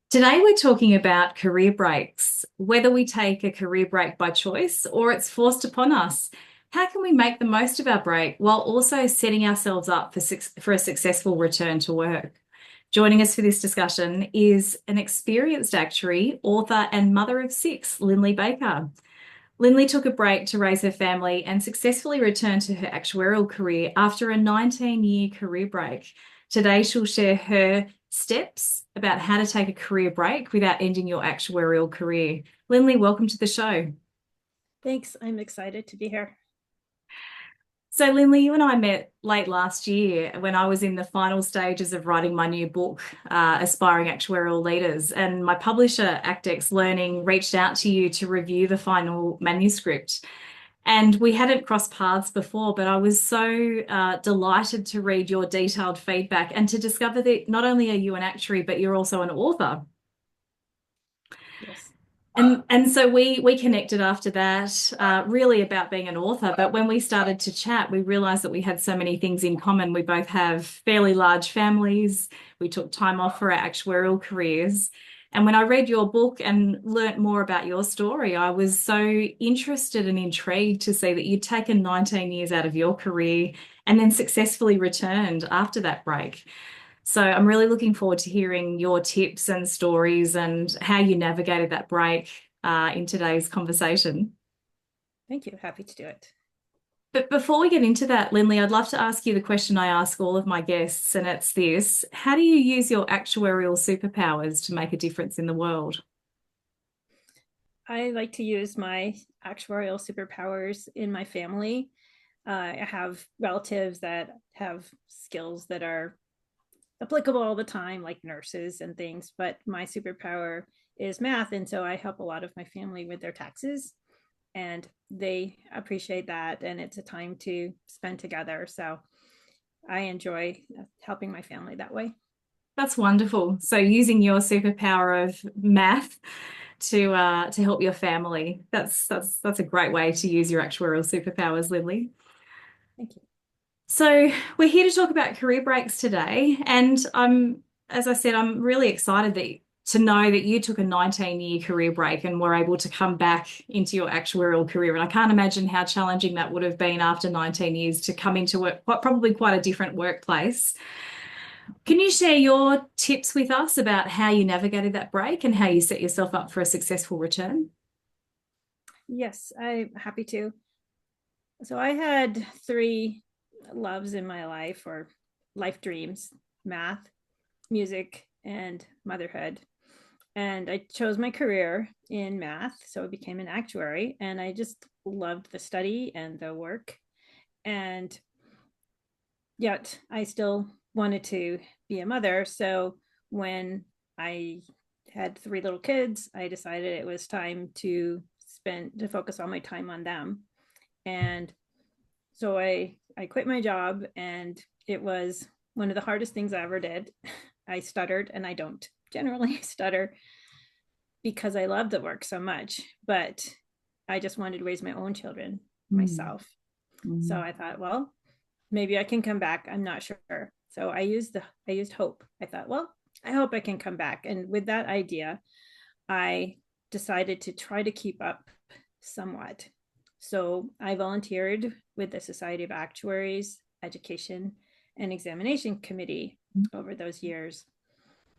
Today, we're talking about career breaks, whether we take a career break by choice or it's forced upon us. How can we make the most of our break while also setting ourselves up for a successful return to work? Joining us for this discussion is an experienced actuary, author, and mother of six, Linley Baker. Linley took a break to raise her family and successfully returned to her actuarial career after a 19-year career break. Today, she'll share her steps about how to take a career break without ending your actuarial career. Linley, welcome to the show. Thanks. I'm excited to be here. So, Linley, you and I met late last year when I was in the final stages of writing my new book, Aspiring Actuarial Leaders. And my publisher, Actex Learning, reached out to you to review the final manuscript. And we hadn't crossed paths before, but I was so delighted to read your detailed feedback and to discover that not only are you an actuary, but you're also an author. Yes. And so we connected after that, really about being an author. But when we started to chat, we realized that we had so many things in common. We both have fairly large families. We took time off for our actuarial careers. And when I read your book and learnt more about your story, I was so interested and intrigued to see that you'd taken 19 years out of your career and then successfully returned after that break. So I'm really looking forward to hearing your tips and stories and how you navigated that break in today's conversation. Thank you. Happy to do it. But before we get into that, Lindley, I'd love to ask you the question I ask all of my guests, and it's this: how do you use your actuarial superpowers to make a difference in the world? I like to use my actuarial superpowers in my family. I have relatives that have skills that are applicable all the time, like nurses and things, but my superpower is math. And so I help a lot of my family with their taxes, and they appreciate that. And it's a time to spend together. So I enjoy helping my family that way. That's wonderful. So using your superpower of math to help your family. That's a great way to use your actuarial superpowers, Lindley. Thank you. So we're here to talk about career breaks today, and as I said, I'm really excited to know that you took a 19-year career break and were able to come back into your actuarial career. And I can't imagine how challenging that would have been after 19 years to come into work, probably quite a different workplace. Can you share your tips with us about how you navigated that break and how you set yourself up for a successful return? Yes, I'm happy to. So I had three loves in my life, or life dreams: math, music, and motherhood. And I chose my career in math. So I became an actuary, and I just loved the study and the work. And yet I still wanted to be a mother. So when I had three little kids, I decided it was time to focus all my time on them. And so I quit my job, and it was one of the hardest things I ever did. I stuttered, and I don't generally stutter because I love the work so much, but I just wanted to raise my own children Mm, myself. So mm, I thought, well, maybe I can come back. I'm not sure. So I used hope. I thought, well, I hope I can come back. And with that idea, I decided to try to keep up somewhat. So I volunteered with the Society of Actuaries Education and Examination Committee over those years.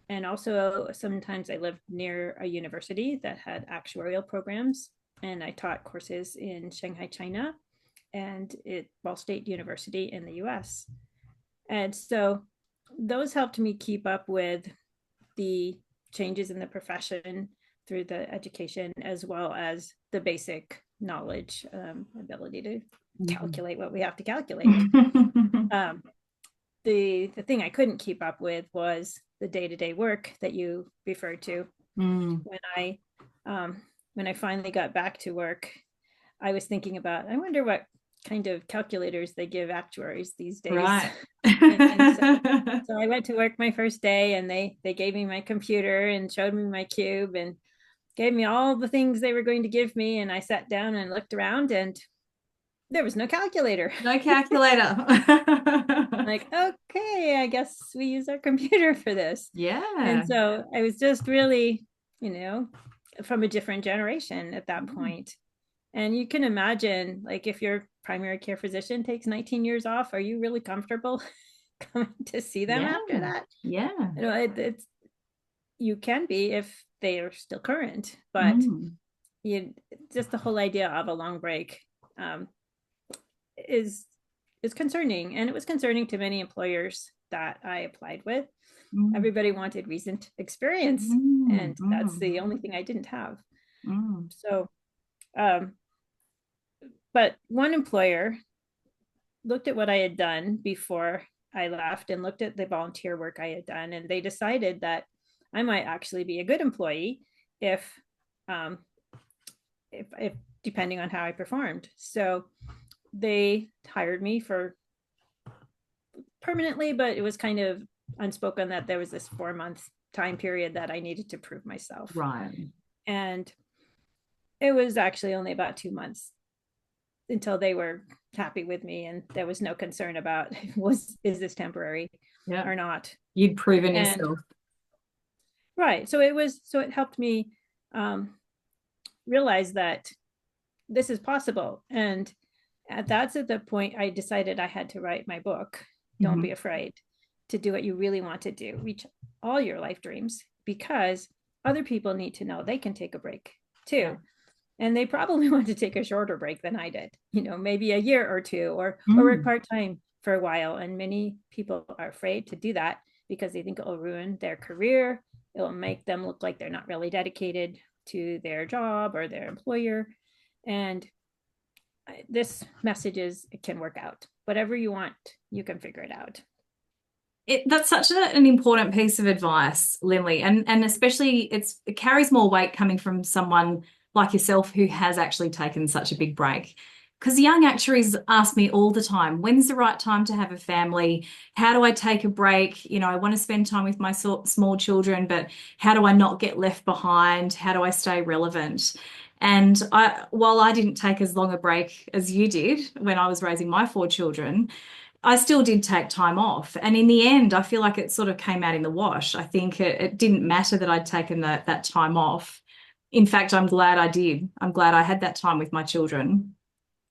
And also, sometimes I lived near a university that had actuarial programs, and I taught courses in Shanghai, China, and at Ball State University in the US. And so those helped me keep up with the changes in the profession through the education, as well as the basic knowledge, ability to mm. calculate what we have to calculate. Um, the thing I couldn't keep up with was the day to day work that you referred to. Mm, When I um, when I finally got back to work, I was thinking about, I wonder what kind of calculators they give actuaries these days. right. And so I went to work my first day, and they gave me my computer and showed me my cube and gave me all the things they were going to give me. And I sat down and looked around, and there was no calculator. No calculator. Like, okay, I guess we use our computer for this. And Yeah. so I was just really, you know, from a different generation at that Mm. point. And you can imagine, like, if your primary care physician takes 19 years off, are you really comfortable coming to see them Yeah. after that? Yeah. You know, it's you can be if they are still current, but Mm. you just the whole idea of a long break um, is is concerning, and it was concerning to many employers that I applied with. Mm. Everybody wanted recent experience, Mm. and that's Mm. the only thing I didn't have. Mm. So, um, but one employer looked at what I had done before I left and looked at the volunteer work I had done, and they decided that I might actually be a good employee if, um, if depending on how I performed. So they hired me for permanently, but it was kind of unspoken that there was this 4 month time period that I needed to prove myself. Right. And it was actually only about 2 months until they were happy with me and there was no concern about was is this temporary Yeah. or not. You'd proven And yourself. right, so it helped me um, realize that this is possible. And that's at the point I decided I had to write my book, Don't Mhm. Be Afraid to Do What You Really Want to Do, reach all your life dreams, because other people need to know they can take a break Yeah. too. And they probably want to take a shorter break than I did, maybe a year or two, or work Mm. part-time for a while. And many people are afraid to do that because they think it will ruin their career. It will make them look like they're not really dedicated to their job or their employer. And this message is it can work out. Whatever you want, you can figure it out. That's such an important piece of advice, Linley, and especially it carries more weight coming from someone like yourself who has actually taken such a big break. Because young actuaries ask me all the time, when's the right time to have a family? How do I take a break? I want to spend time with my small children, but how do I not get left behind? How do I stay relevant? And while I didn't take as long a break as you did when I was raising my four children, I still did take time off. And in the end, I feel like it sort of came out in the wash. I think it didn't matter that I'd taken that time off. In fact, I'm glad I did. I'm glad I had that time with my children.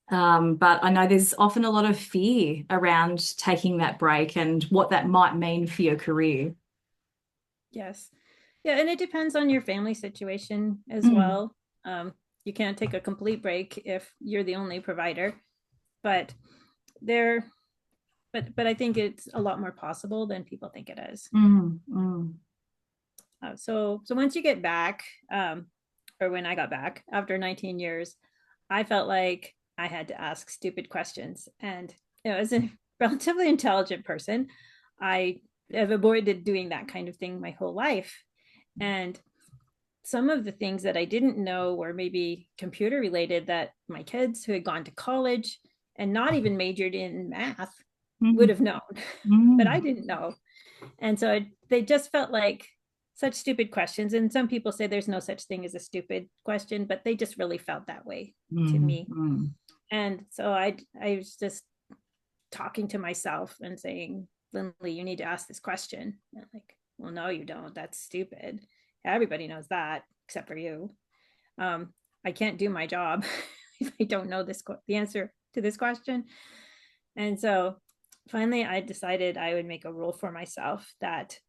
But I know there's often a lot of fear around taking that break and what that might mean for your career. Yes. Yeah, and it depends on your family situation as Mm, well. Um, you can't take a complete break if you're the only provider, but there, but I think it's a lot more possible than people think it is. mm, mm. So once you get back, or when I got back after 19 years, I felt like I had to ask stupid questions. And as a relatively intelligent person, I have avoided doing that kind of thing my whole life. And some of the things that I didn't know were maybe computer related that my kids who had gone to college and not even majored in math would Mm, have known, but I mm, didn't know. And so they just felt like such stupid questions. And some people say there's no such thing as a stupid question, but they just really felt that way to mm, me. mm, And so I was just talking to myself and saying, Linley, you need to ask this question. And I'm like, well, no, you don't. That's stupid. Everybody knows that except for you. Um, I can't do my job if I don't know the answer to this question. And so finally, I decided I would make a rule for myself that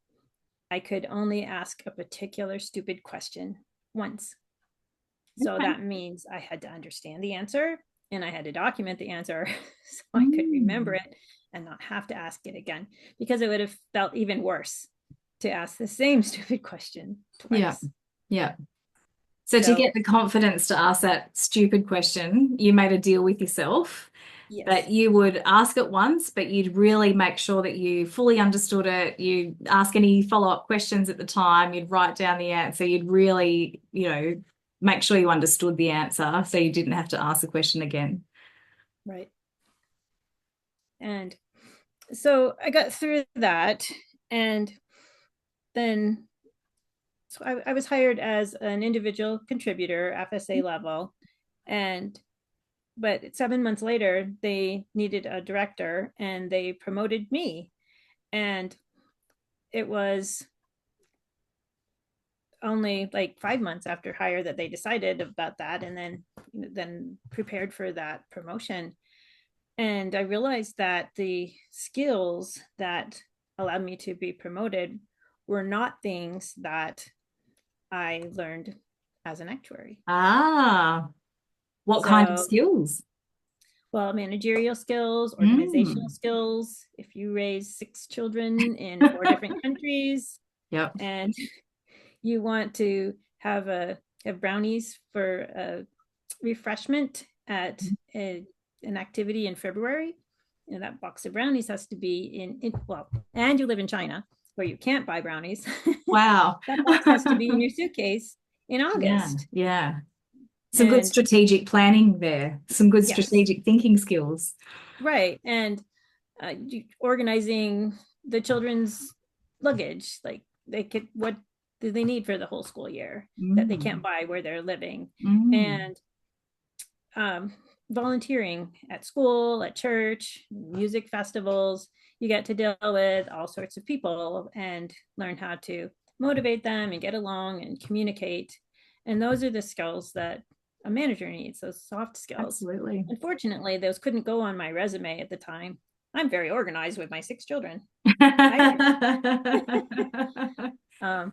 I could only ask a particular stupid question once. So okay. that means I had to understand the answer and I had to document the answer so I could remember Mm. it and not have to ask it again, because it would have felt even worse to ask the same stupid question Yeah. twice. Yeah. So to So, get the confidence to ask that stupid question, you made a deal with yourself that yes, you would ask it once, but you'd really make sure that you fully understood it. You'd ask any follow-up questions at the time. You'd write down the answer. You'd really, make sure you understood the answer so you didn't have to ask the question again. right. And so I got through that. And then so I was hired as an individual contributor, FSA level. And But 7 months later, they needed a director and they promoted me. And it was only like 5 months after hire that they decided about that, and then prepared for that promotion. And I realized that the skills that allowed me to be promoted were not things that I learned as an actuary. Ah, what kind of So, skills? well, managerial skills, organizational Mm. skills. If you raise 6 children in 4 different countries Yep. and you want to have brownies for a refreshment at an activity in February, and that box of brownies has to be well, and you live in China where you can't buy brownies, Wow. that box has to be in your suitcase in Yeah, August. yeah. Some good And strategic planning there, some good yes, strategic thinking skills. right. And organizing the children's luggage, like they could, what do they need for the whole school year that they can't Mm. buy where they're living? Mm. And um, volunteering at school, at church, music festivals. You get to deal with all sorts of people and learn how to motivate them and get along and communicate. And those are the skills that a manager needs, those soft skills. Absolutely. Unfortunately, those couldn't go on my resume at the time. I'm very organized with my 6 children. I um,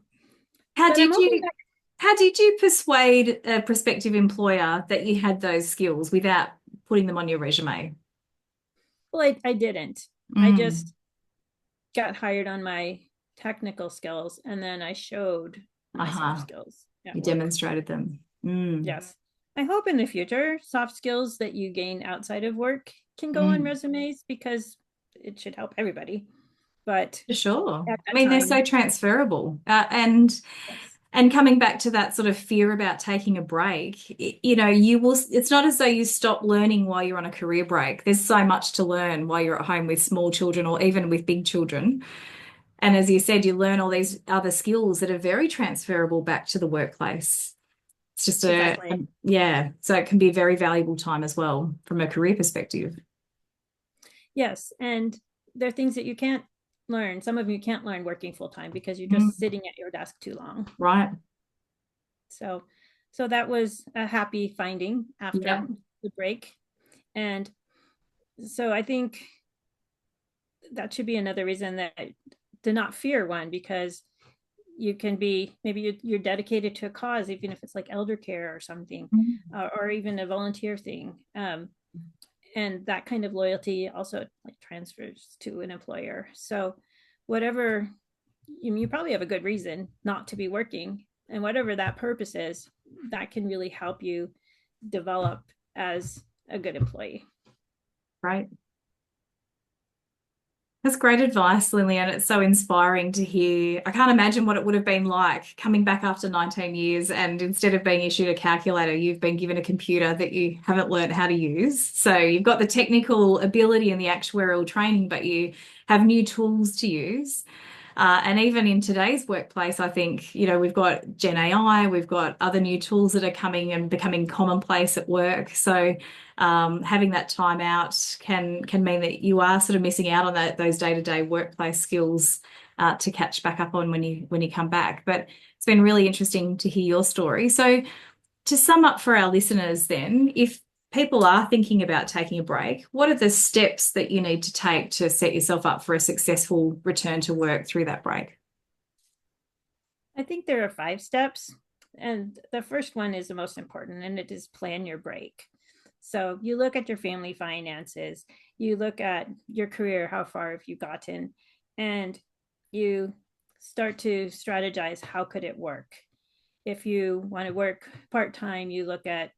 How but I'm did hoping you that, how did you persuade a prospective employer that you had those skills without putting them on your resume? well, I didn't. I Mm. just got hired on my technical skills, and then I showed my soft Uh-huh. skills You at work. demonstrated them. Mm. Yes. I hope in the future soft skills that you gain outside of work can go on Mm. resumes because it should help everybody. But For sure. at I that mean, they're so time, transferable. And coming back to that sort of fear about taking a break, you will, it's not as though you stop learning while you're on a career break. There's so much to learn while you're at home with small children or even with big children. And as you said, you learn all these other skills that are very transferable back to the workplace. It's just exactly. yeah, so it can be a very valuable time as well from a career perspective. Yes. And there are things that you can't learn. Some of you can't learn working full time because you're Mm, just sitting at your desk too long. right. So, so that was a happy finding after Yeah. the break. And so I think that should be another reason that to not fear one, because you can be, maybe you're dedicated to a cause, even if it's like elder care or something, Mm, or even a volunteer thing. And that kind of loyalty also like transfers to an employer. So whatever, you probably have a good reason not to be working, and whatever that purpose is, that can really help you develop as a good employee. right. That's great advice, Lillian. It's so inspiring to hear. I can't imagine what it would have been like coming back after 19 years and instead of being issued a calculator, you've been given a computer that you haven't learned how to use. So you've got the technical ability and the actuarial training, but you have new tools to use. And even in today's workplace, I think, we've got Gen AI, we've got other new tools that are coming and becoming commonplace at work. So having that time out can mean that you are sort of missing out on those day-to-day workplace skills to catch back up on when you come back. But it's been really interesting to hear your story. So to sum up for our listeners, then, if people are thinking about taking a break, what are the steps that you need to take to set yourself up for a successful return to work through that break? I think there are 5 steps. And the first one is the most important, and it is plan your break. So you look at your family finances, you look at your career, how far have you gotten, and you start to strategize how could it work. If you want to work part-time, you look at,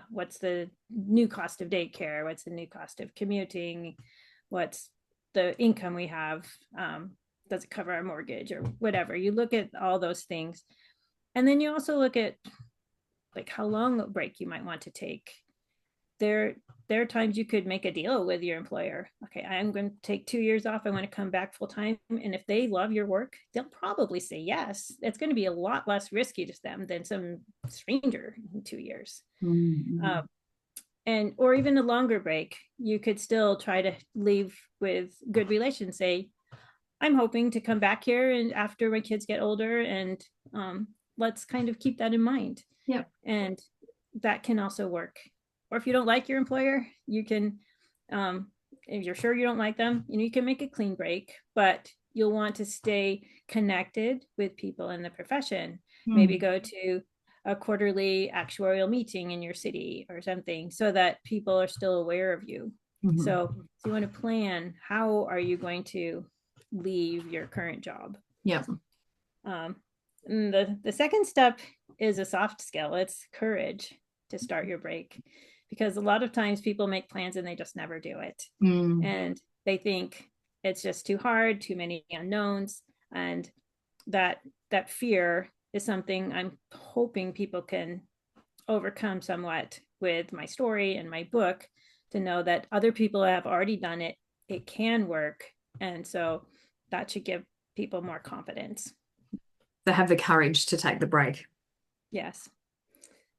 what's the new cost of daycare, what's the new cost of commuting, what's the income we have, does it cover our mortgage or whatever. You look at all those things, and then you also look at like how long a break you might want to take. There are times you could make a deal with your employer. Okay, I'm going to take 2 years off, I want to come back full time, and if they love your work, they'll probably say yes. It's going to be a lot less risky to them than some stranger in 2 years. Mm. uh, and or even a longer break, you could still try to leave with good relations. Say, I'm hoping to come back here and after my kids get older, and let's kind of keep that in mind. Yep. And that can also work. Or if you don't like your employer, you can, if you're sure you don't like them, you can make a clean break, but you'll want to stay connected with people in the profession. Maybe Mm. go to a quarterly actuarial meeting in your city or something so that people are still aware of you. Mhm. So you want to plan, how are you going to leave your current job? Yep. Um, and the second step is a soft skill. It's courage to start your break, because a lot of times people make plans and they just never do it. Mm. And they think it's just too hard, too many unknowns. And that that fear is something I'm hoping people can overcome somewhat with my story and my book, to know that other people have already done it. It can work. And so that should give people more confidence. To have the courage to take the break. Yes.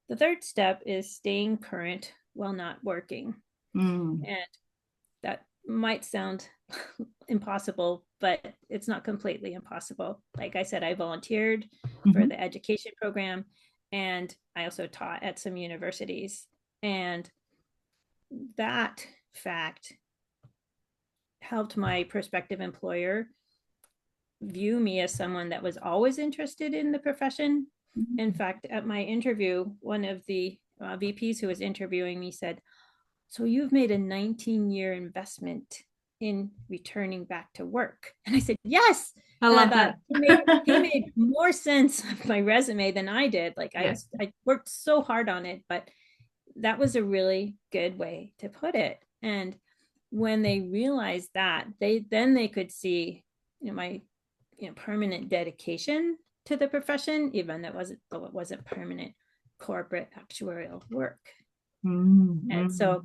The third step is staying current while not working. Mm. And that might sound impossible, but it's not completely impossible. Like I said, I volunteered for Mhm. the education program, and I also taught at some universities. And that fact helped my prospective employer view me as someone that was always interested in the profession. In fact, at my interview, one of the VPs who was interviewing me said, "So you've made a 19-year investment in returning back to work." And I said, "Yes." I And I love thought that. he made more sense of my resume than I did. Like Yeah. I worked so hard on it, but that was a really good way to put it. And when they realized that, they could see, my permanent dedication to the profession, even though it wasn't permanent corporate actuarial work. Mm. And Mm. so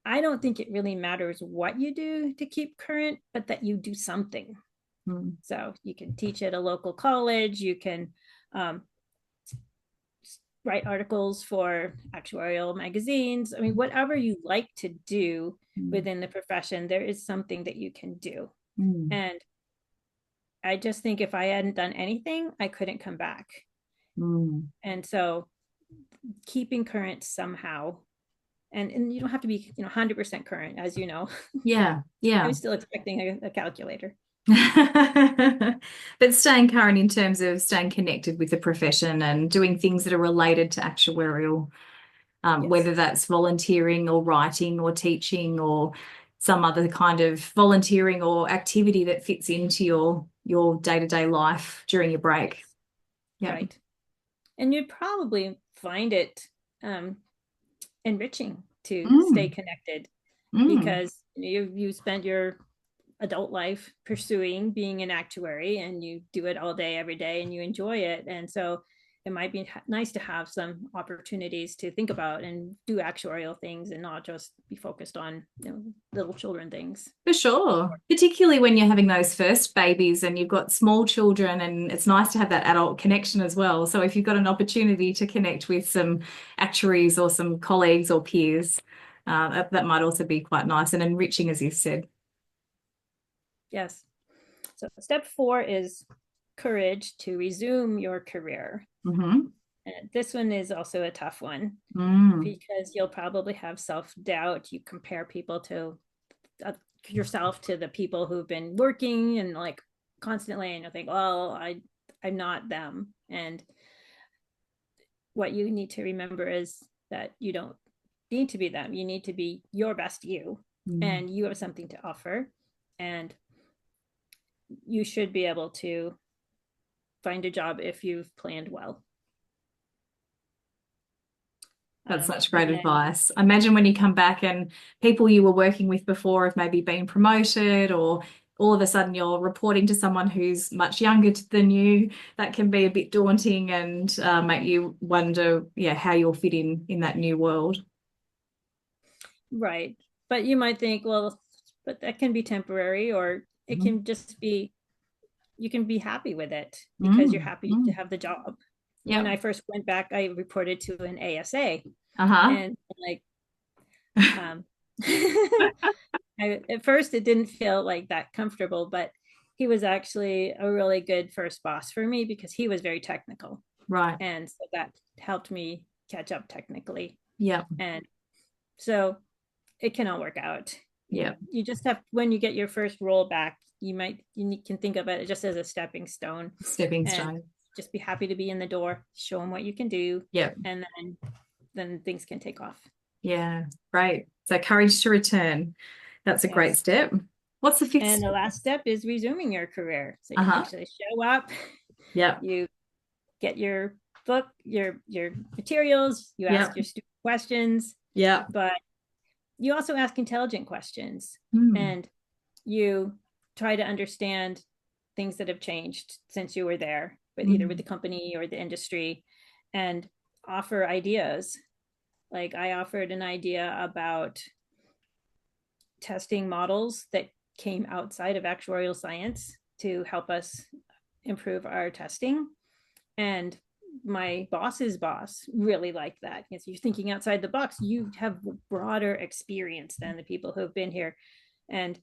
I don't think it really matters what you do to keep current, but that you do something. Mm. So you can teach at a local college, you can um, write articles for actuarial magazines. I mean, whatever you like to do Mm. within the profession, there is something that you can do. Mm. And I just think if I hadn't done anything, I couldn't come back. Mm. And so keeping current somehow, and you don't have to be 100% current, as you know. Yeah. I Yeah. was still expecting a calculator. But staying current in terms of staying connected with the profession and doing things that are related to actuarial, Yes, whether that's volunteering or writing or teaching or some other kind of volunteering or activity that fits into your day-to-day life during your break. yes, Yeah. right. And you'd probably find it um, enriching to stay Mm. connected, Mm. because you spent your adult life pursuing being an actuary, and you do it all day every day and you enjoy it. And so it might be nice to have some opportunities to think about and do actuarial things, and not just be focused on little children things. For sure. Particularly when you're having those first babies and you've got small children, and it's nice to have that adult connection as well. So if you've got an opportunity to connect with some actuaries or some colleagues or peers, that might also be quite nice and enriching, as you said. Yes. So step 4 is courage to resume your career. Hmm. And this one is also a tough one, Mm. because you'll probably have self-doubt. You compare people to uh, yourself to the people who've been working and like constantly, and you think, well, I'm not them. And what you need to remember is that you don't need to be them. You need to be your best you, Mm. and you have something to offer, and you should be able to find a job if you've planned well. That's such great And then, advice. I imagine when you come back and people you were working with before have maybe been promoted, or all of a sudden you're reporting to someone who's much younger than you, that can be a bit daunting and make you wonder, yeah, how you'll fit in that new world. right. But you might think, well, but that can be temporary, or it Mhm. can just be, you can be happy with it because you're Mm. happy to Mm. have the job. When Yeah. I first went back, I reported to an ASA, Uh-huh. and like Um, at first, it didn't feel like that comfortable, but he was actually a really good first boss for me because he was very technical. Right. And so that helped me catch up technically. Yeah. And so it can all work out. Yeah. You just have, when you get your first roll back, you can think of it just as a stepping stone Stepping and stone. just be happy to be in the door, show them what you can do, Yeah. and then things can take off. Yeah. Great. So courage to return. That's a great Yes. step. What's the fifth And the step? last step is resuming your career. So you Uh-huh. actually show up, Yep. you get your book, your materials, you ask Yep. your stupid questions, Yep. but you also ask intelligent questions Hmm. and you try to understand things that have changed since you were there, but either with Hmm. the company or the industry, and offer ideas. Like I offered an idea about testing models that came outside of actuarial science to help us improve our testing. And my boss's boss really liked that because you're thinking outside the box. You have broader experience than the people who have been here. And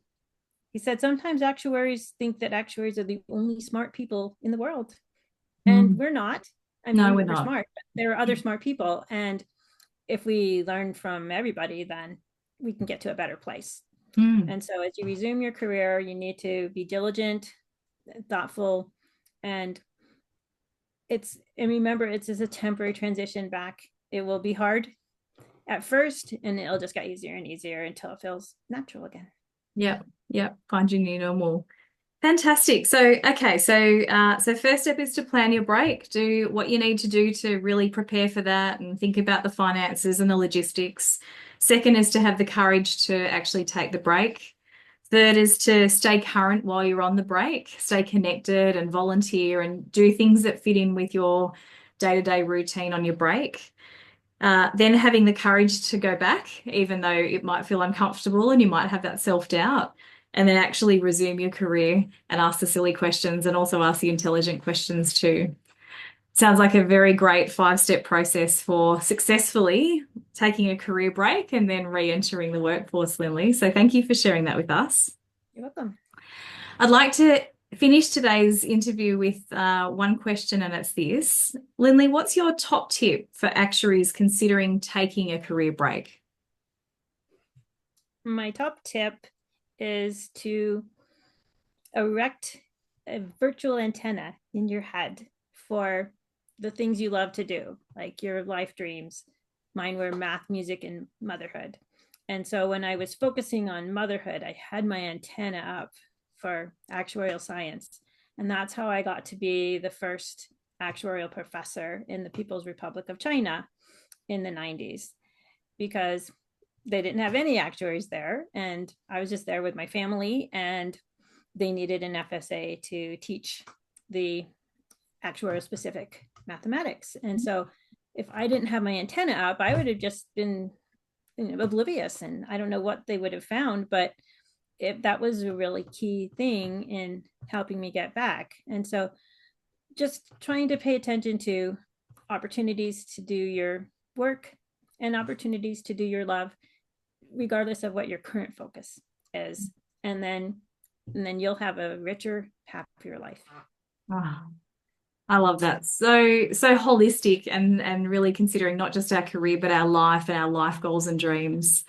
he said sometimes actuaries think that actuaries are the only smart people in the world. And Hmm. we're not. I No, mean, we're we're not. smart, but there are other smart people. And if we learn from everybody, then we can get to a better place. Hmm. And so as you resume your career, you need to be diligent, thoughtful, and and remember it's just a temporary transition back. It will be hard at first and it'll just get easier and easier until it feels natural again. Yep. Yep. Find your new normal. Fantastic. So, okay. So first step is to plan your break. Do what you need to do to really prepare for that and think about the finances and the logistics. Second is to have the courage to actually take the break. Third is to stay current while you're on the break, stay connected and volunteer and do things that fit in with your day-to-day routine on your break. Then having the courage to go back, even though it might feel uncomfortable and you might have that self-doubt, and then actually resume your career and ask the silly questions and also ask the intelligent questions too. Sounds like a very great five-step process for successfully taking a career break and then re-entering the workforce, Linley. So thank you for sharing that with us. You're welcome. I'd like to finish today's interview with one question, and it's this. Linley, what's your top tip for actuaries considering taking a career break? My top tip is to erect a virtual antenna in your head for the things you love to do, like your life dreams. Mine were math, music, and motherhood. And so when I was focusing on motherhood, I had my antenna up for actuarial science. And that's how I got to be the first actuarial professor in the People's Republic of China in the 90s, because they didn't have any actuaries there. And I was just there with my family, and they needed an FSA to teach the actuarial specific mathematics. And so if I didn't have my antenna up, I would have just been oblivious and I don't know what they would have found, but that was a really key thing in helping me get back. And so just trying to pay attention to opportunities to do your work and opportunities to do your love, regardless of what your current focus is. And then you'll have a richer, happier life. Oh, I love that. So holistic and really considering not just our career, but our life and our life goals and dreams.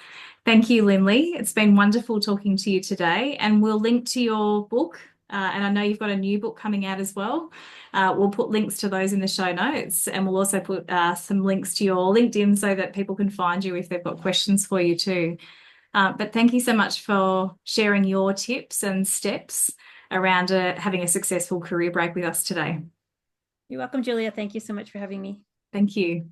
Thank you, Linley. It's been wonderful talking to you today. And we'll link to your book. And I know you've got a new book coming out as well. We'll put links to those in the show notes. And we'll also put some links to your LinkedIn so that people can find you if they've got questions for you too. But thank you so much for sharing your tips and steps around having a successful career break with us today. You're welcome, Julia. Thank you so much for having me. Thank you.